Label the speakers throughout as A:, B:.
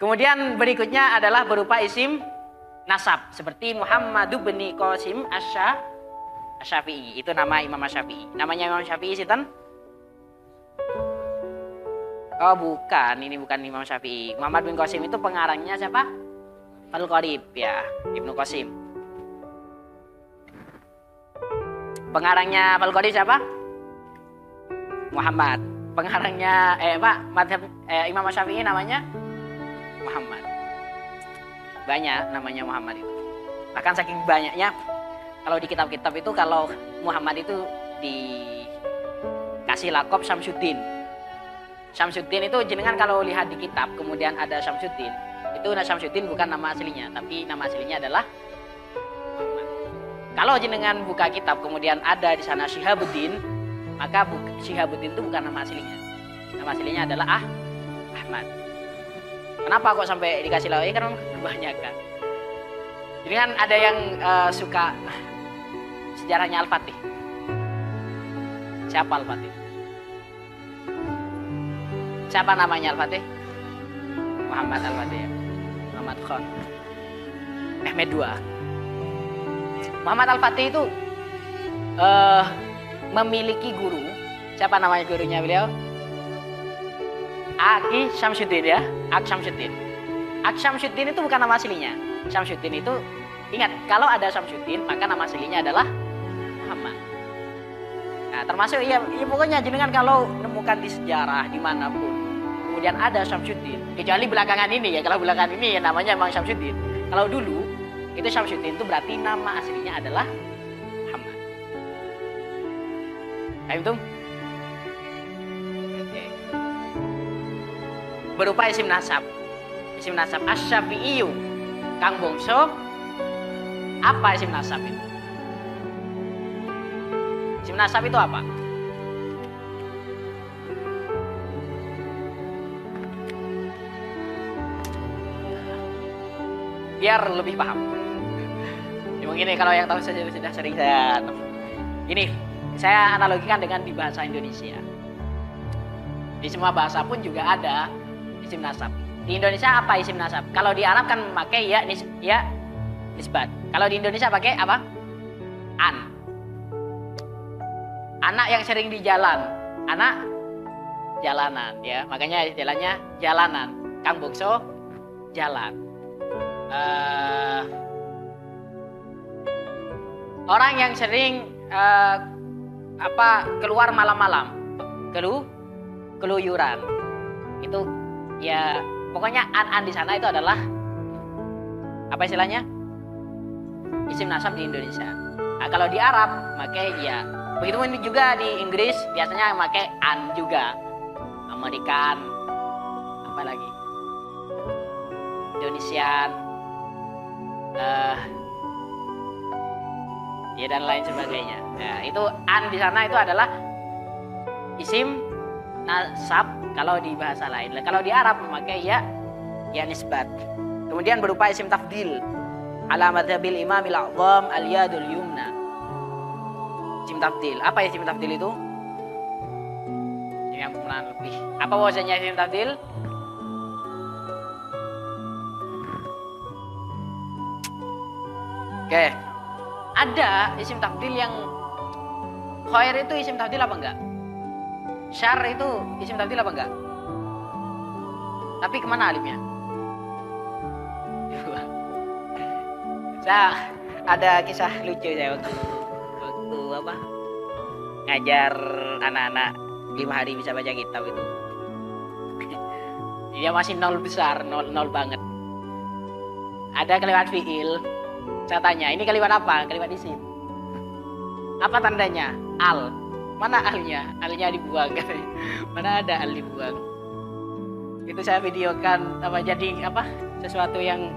A: Kemudian berikutnya adalah berupa isim nasab seperti Muhammadu bin Qasim Asy-Syafi'i. Itu nama Imam Asy-Syafi'i. Namanya Imam Syafi'i sinten? Oh bukan, ini bukan Imam Syafi'i. Muhammad bin Qasim itu pengarangnya siapa? Al-Qarib ya, Ibnu Qasim. Pengarangnya Al-Qarib siapa? Muhammad. Pengarangnya madhab Imam Syafi'i namanya Muhammad. Banyak namanya Muhammad itu. Bahkan saking banyaknya kalau di kitab-kitab itu kalau Muhammad itu dikasih lakob Syamsuddin. Syamsuddin itu jenengan kalau lihat di kitab kemudian ada Syamsuddin, itu Syamsuddin bukan nama aslinya, tapi nama aslinya adalah Muhammad. Kalau jenengan buka kitab kemudian ada di sana Syihabuddin, maka Syihabuddin itu bukan nama aslinya. Nama aslinya adalah Ahmad. Kenapa kok sampai dikasih lakob? Karena kebanyakan. Jadi kan ada yang suka sejarahnya Al-Fatih. Siapa Al-Fatih? Siapa namanya Al-Fatih? Muhammad Al-Fatih ya. Muhammad Khan Mehmed II. Muhammad Al-Fatih itu memiliki guru. Siapa namanya gurunya beliau? Aki Syamsuddin ya. Ak Syamsuddin. Ak Syamsuddin itu bukan nama aslinya. Syamsuddin itu, ingat, kalau ada Syamsuddin maka nama aslinya adalah Muhammad. Nah, termasuk ya pokoknya jenengan kalau menemukan di sejarah dimanapun kemudian ada Syamsuddin, kecuali belakangan ini ya, kalau belakangan ini ya namanya memang Syamsuddin. Kalau dulu itu Syamsuddin itu berarti nama aslinya adalah Muhammad. Paham itu? Oke. Berupa isim nasab. Isim nasab Asy-Syafi'iyu. Kang Bongso, apa isim nasab itu? Isim nasab itu apa? Biar lebih paham. Ya, mungkin kalau yang tahu saja sudah sering saya. Ini saya analogikan dengan di bahasa Indonesia. Di semua bahasa pun juga ada isim nasab. Di Indonesia apa isim nasab? Kalau di Arab kan pakai ya nisbat. Kalau di Indonesia pakai apa? An. Anak yang sering di jalan, anak jalanan ya. Makanya jalannya jalanan. Kang Bongso jalan. Orang yang sering keluar malam-malam, keluyuran. Itu ya pokoknya an di sana itu adalah apa istilahnya? Isim nasab di Indonesia. Nah, kalau di Arab pakai ya. Begitu pun juga di Inggris biasanya pakai an juga. Amerikan, apa lagi? Indonesian, ya dan lain sebagainya. Nah, itu an di sana itu adalah isim nasab kalau di bahasa lain. Kalau di Arab memakai ya nisbat. Kemudian berupa isim tafdil. Ala madhabil imamil a'zam al-yadul yumna. Isim tafdil. Apa isim tafdil itu? Yang pernah lebih. Apa bahasanya isim tafdil? Oke. Ada isim tafdil yang khair itu isim tafdil apa enggak? Syar itu isim tafdil apa enggak? Tapi kemana alimnya? Saya ada kisah lucu saya waktu apa ngajar anak-anak 5 hari bisa baca kitab itu. Dia masih nol besar, nol banget. Ada kalimat fiil. Saya tanya, ini kalimat apa? Kalimat isim. Apa tandanya? Al. Mana alnya? Alnya dibuang. Mana ada al dibuang? Itu saya videokan jadi sesuatu yang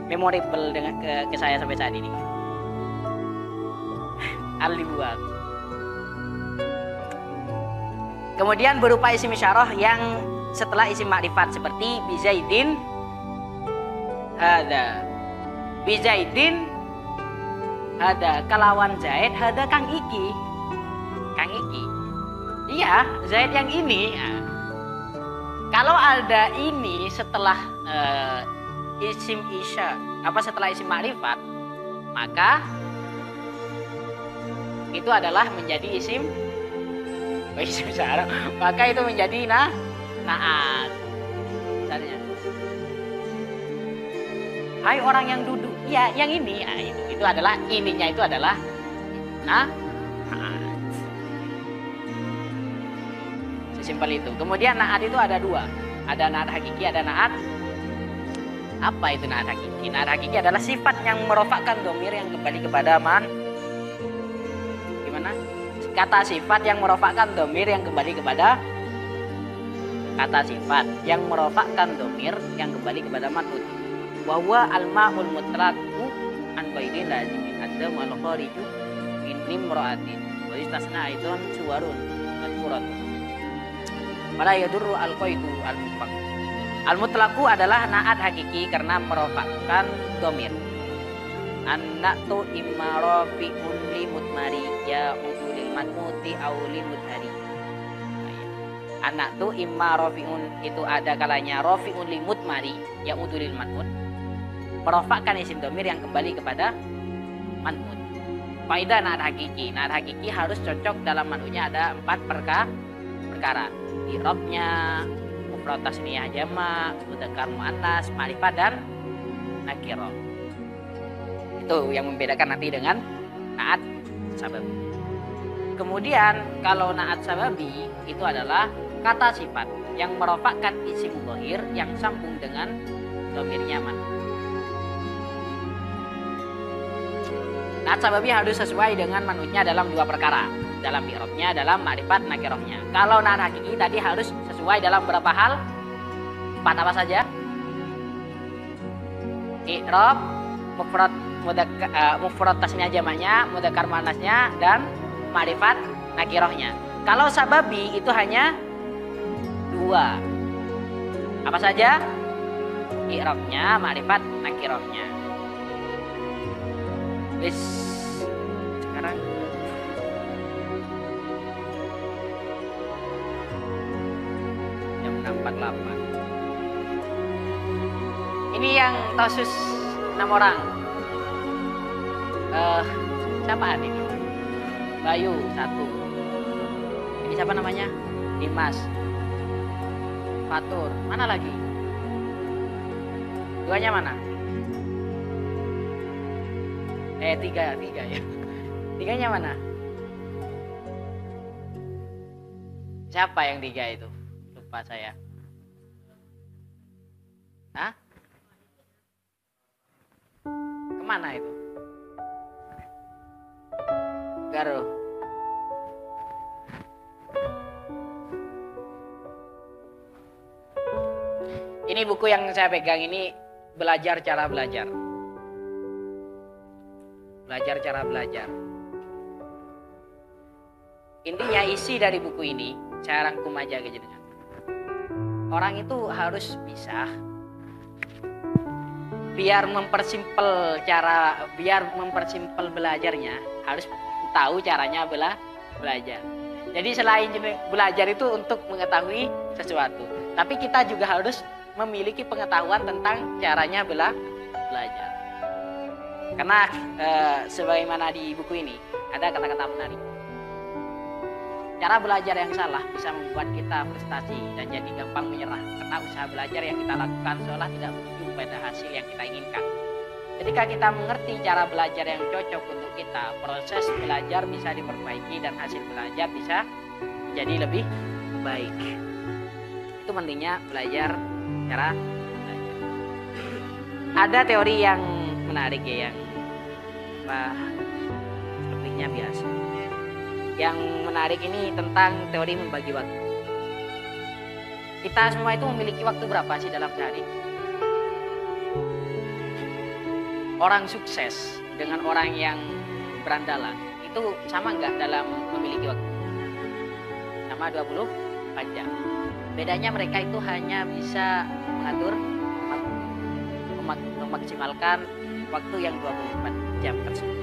A: memorable dengan ke saya sampai saat ini. Al dibuang. Kemudian berupa isim isyarah yang setelah isim makrifat seperti bizaidin hada. Bizaidin hada, kelawan Zaid hada Kang Iki. Kang Iki. Iya, Zaid yang ini. Nah. Kalau ada ini setelah isim isya, setelah isim ma'rifat, maka itu adalah menjadi isim syaraf. Maka itu menjadi na'at. Misalnya, hai orang yang duduk, ya yang ini, itu adalah ininya itu adalah na'at. Sesimpel itu. Kemudian na'at itu ada dua, ada na'at hakiki, ada na'at. Apa itu na'at hakiki? Na'at hakiki adalah sifat yang merofakkan domir yang kembali kepada gimana? Kata sifat yang merofakkan domir yang kembali kepada man'ut. Wa huwa al-ma'ul mutlaqu an qaidin lazimin adam wal khariju min imra'atin wa istasna aidan suwarun madkurat. Wala yadurru al-qaidu al-mutlaq. Al-mutlaqu adalah na'at hakiki karena merofakkan domir. An-na'tu imma rafi'un li mutmari ya udulil matmuti aulil mudhari. An-na'tu imma rafi'un itu ada kalanya rafi'un li mutmari ya udulil matmut, merofakkan isim domir yang kembali kepada man'ut. Faidah na'at hakiki. Na'at hakiki harus cocok dalam man'utnya ada 4 perkara. I'rabnya, mufrad tasniyah jama', mudzakkar muannas, ma'rifat dan nakirah. Itu yang membedakan nanti dengan na'at sababi. Kemudian kalau na'at sababi itu adalah kata sifat yang merofakkan isim dhahir yang sambung dengan dhamirnya man'ut. Na'at sababi harus sesuai dengan man'utnya dalam 2 perkara, dalam i'rabnya, dalam ma'rifat nakirahnya. Kalau na'at hakiki tadi harus sesuai dalam berapa hal? 4 apa saja? I'rab, mufrad tasniyah jamaknya, mudzakkar muannasnya, dan ma'rifat nakirahnya. Kalau sababi itu hanya 2. Apa saja? I'rabnya, ma'rifat nakirahnya. Wis sekarang jam 6.48. Ini yang tosus 6 orang. Siapa ini? Bayu 1. Ini siapa namanya? Dimas. Fatur. Mana lagi? 2-nya mana? 3 ya. 3-nya mana? Siapa yang 3 itu? Lupa saya. Hah? Kemana itu? Garo. Ini buku yang saya pegang ini, belajar cara belajar. Belajar cara belajar. Intinya isi dari buku ini saya rangkum aja gitu. Orang itu harus bisa biar mempersimpel belajarnya, harus tahu caranya belajar. Jadi selain belajar itu untuk mengetahui sesuatu, tapi kita juga harus memiliki pengetahuan tentang caranya belajar. Karena sebagaimana di buku ini ada kata-kata menarik. Cara belajar yang salah bisa membuat kita frustasi dan jadi gampang menyerah karena usaha belajar yang kita lakukan seolah tidak berujung pada hasil yang kita inginkan. Ketika kita mengerti cara belajar yang cocok untuk kita, proses belajar bisa diperbaiki dan hasil belajar bisa jadi lebih baik. Itu pentingnya belajar cara belajar. Ada teori yang menarik ya, yang lebihnya biasa. Yang menarik ini tentang teori membagi waktu. Kita semua itu memiliki waktu berapa sih dalam sehari? Orang sukses dengan orang yang berandalan itu sama nggak dalam memiliki waktu? Sama 24 jam. Bedanya mereka itu hanya bisa mengatur, memaksimalkan waktu yang 24 jam tersebut.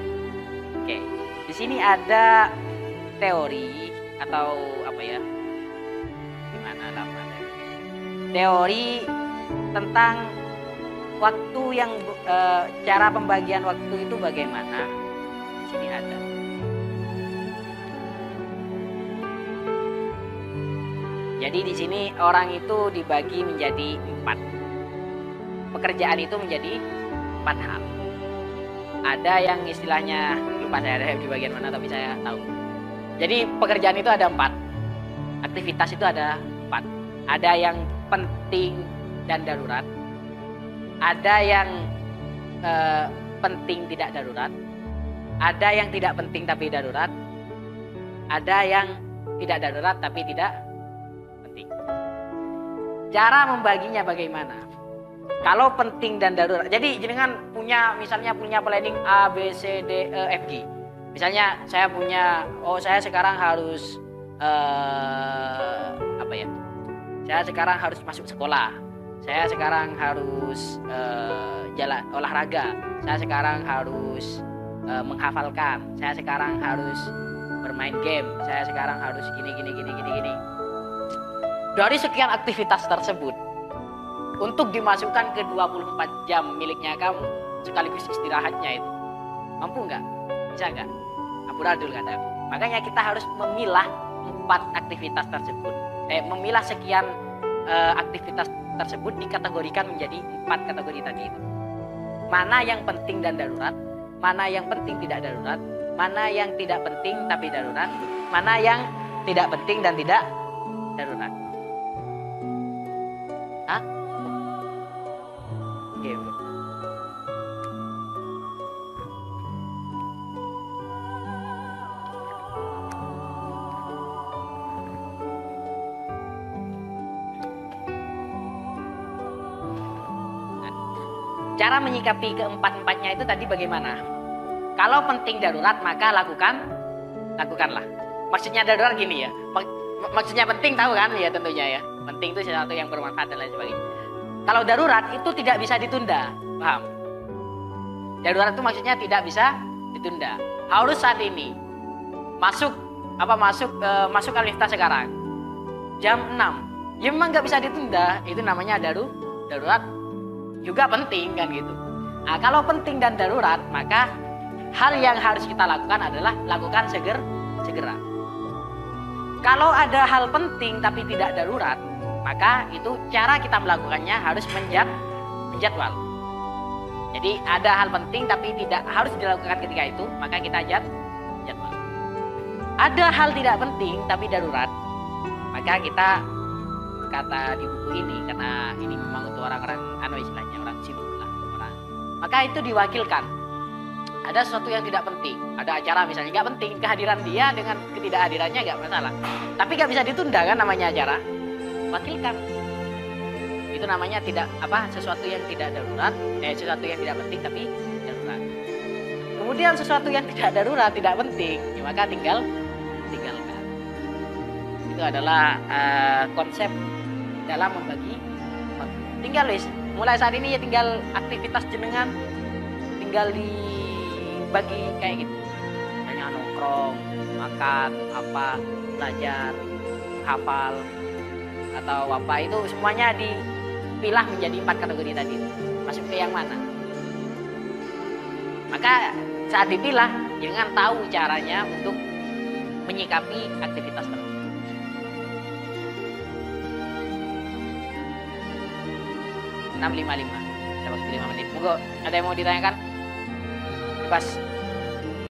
A: Oke, di sini ada teori atau apa ya? Gimana namanya? teori tentang waktu yang cara pembagian waktu itu bagaimana. Di sini ada. Jadi di sini orang itu dibagi menjadi 4. Pekerjaan itu menjadi 4 hal. Ada yang istilahnya, lupa saya ada di bagian mana tapi saya tahu. Jadi pekerjaan itu ada 4. Aktivitas itu ada 4. Ada yang penting dan darurat. Ada yang penting tidak darurat. Ada yang tidak penting tapi darurat. Ada yang tidak darurat tapi tidak penting. Cara membaginya bagaimana? Kalau penting dan darurat. Jadi jenengan misalnya punya planning A, B, C, D, E, F, G. Misalnya saya punya, saya sekarang harus saya sekarang harus masuk sekolah. Saya sekarang harus jalan olahraga. Saya sekarang harus menghafalkan. Saya sekarang harus bermain game. Saya sekarang harus gini. Dari sekian aktivitas tersebut, untuk dimasukkan ke 24 jam miliknya kamu, sekaligus istirahatnya itu, mampu nggak? Bisa nggak? Amburadul kata. Makanya kita harus memilah 4 aktivitas tersebut. Memilah sekian aktivitas tersebut dikategorikan menjadi 4 kategori tadi itu. Mana yang penting dan darurat, mana yang penting tidak darurat, mana yang tidak penting tapi darurat, mana yang tidak penting dan tidak darurat. Hah? Oke, bro. Cara menyikapi keempat-empatnya itu tadi bagaimana? Kalau penting darurat maka lakukanlah. Maksudnya darurat gini ya. Maksudnya penting tahu kan ya tentunya ya. Penting itu sesuatu yang bermanfaat dan lain sebagainya. Kalau darurat itu tidak bisa ditunda, paham? Darurat itu maksudnya tidak bisa ditunda. Harus saat ini. Masuk universitas sekarang. Jam 6. Ya memang nggak bisa ditunda. Itu namanya darurat. Juga penting kan gitu. Nah, kalau penting dan darurat, maka hal yang harus kita lakukan adalah lakukan segera. Kalau ada hal penting tapi tidak darurat, maka itu cara kita melakukannya harus menjadwal. Jadi ada hal penting tapi tidak harus dilakukan ketika itu, maka kita jadwal. Ada hal tidak penting tapi darurat, maka kita kata di buku ini, karena ini memang untuk orang-orang istilahnya orang sibuk lah orang. Maka itu diwakilkan. Ada sesuatu yang tidak penting, ada acara misalnya nggak penting, kehadiran dia dengan ketidakhadirannya nggak masalah. Tapi nggak bisa ditunda kan namanya acara. Wakilkan. Itu namanya sesuatu yang tidak darurat, sesuatu yang tidak penting tapi darurat. Kemudian sesuatu yang tidak darurat, tidak penting, ya maka tinggalkan. Itu adalah konsep dalam membagi waktu. Tinggal mulai saat ini ya tinggal aktivitas jenengan tinggal dibagi kayak gitu. Hanya nongkrong, makan, belajar, hafal atau apa itu semuanya dipilah menjadi 4 kategori tadi. Masuk ke yang mana? Maka saat dipilah jangan tahu caranya untuk menyikapi aktivitas tersebut. 6.55, ada waktu 5 menit. Monggo, ada yang mau ditanyakan? Bebas.